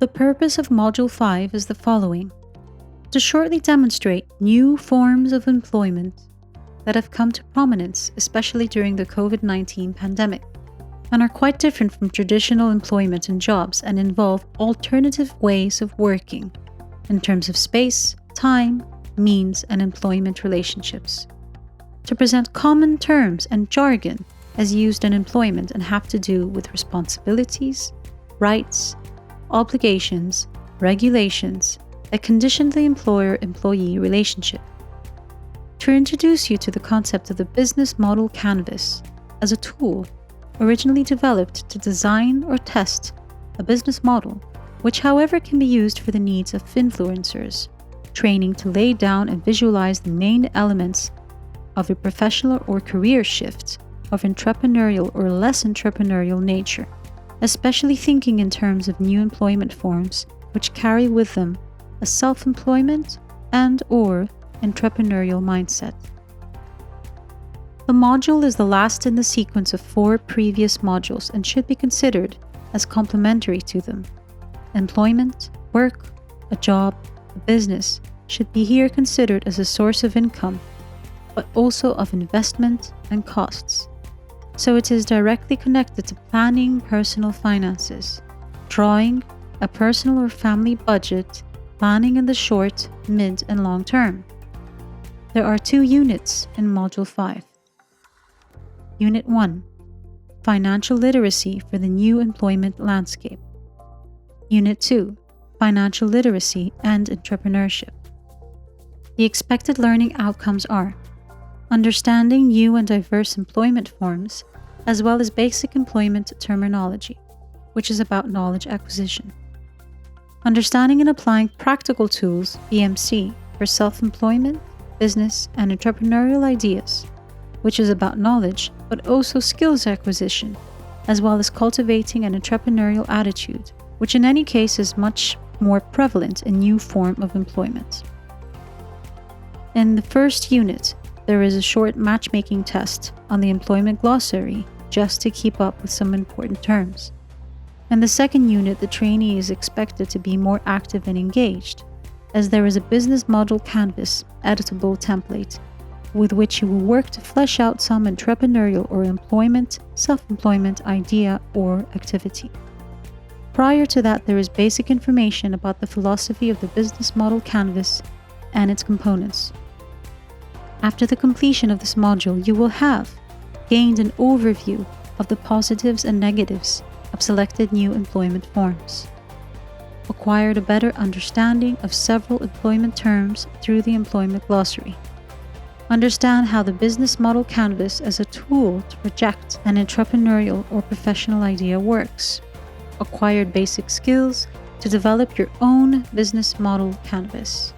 The purpose of Module 5 is the following: to shortly demonstrate new forms of employment that have come to prominence, especially during the COVID-19 pandemic, and are quite different from traditional employment and jobs and involve alternative ways of working in terms of space, time, means, and employment relationships. To present common terms and jargon as used in employment and have to do with responsibilities, rights, obligations, regulations that condition the employer-employee relationship. To introduce you to the concept of the business model canvas as a tool originally developed to design or test a business model, which however can be used for the needs of influencers, training to lay down and visualize the main elements of a professional or career shift of entrepreneurial or less entrepreneurial nature, especially thinking in terms of new employment forms which carry with them a self-employment and/or entrepreneurial mindset. The module is the last in the sequence of 4 previous modules and should be considered as complementary to them. Employment, work, a job, a business should be here considered as a source of income, but also of investment and costs. So it is directly connected to planning personal finances, drawing a personal or family budget, planning in the short, mid, and long term. There are 2 units in Module 5. Unit 1, Financial Literacy for the New Employment Landscape. Unit 2, Financial Literacy and Entrepreneurship. The expected learning outcomes are understanding new and diverse employment forms, as well as basic employment terminology, which is about knowledge acquisition. Understanding and applying practical tools, BMC, for self-employment, business, and entrepreneurial ideas, which is about knowledge, but also skills acquisition, as well as cultivating an entrepreneurial attitude, which in any case is much more prevalent in new form of employment. In the first unit, there is a short matchmaking test on the employment glossary just to keep up with some important terms. In the second unit, the trainee is expected to be more active and engaged, as there is a business model canvas editable template with which you will work to flesh out some entrepreneurial or employment, self-employment idea or activity. Prior to that, there is basic information about the philosophy of the business model canvas and its components. After the completion of this module, you will have gained an overview of the positives and negatives of selected new employment forms, acquired a better understanding of several employment terms through the employment glossary, understand how the business model canvas as a tool to project an entrepreneurial or professional idea works, acquired basic skills to develop your own business model canvas.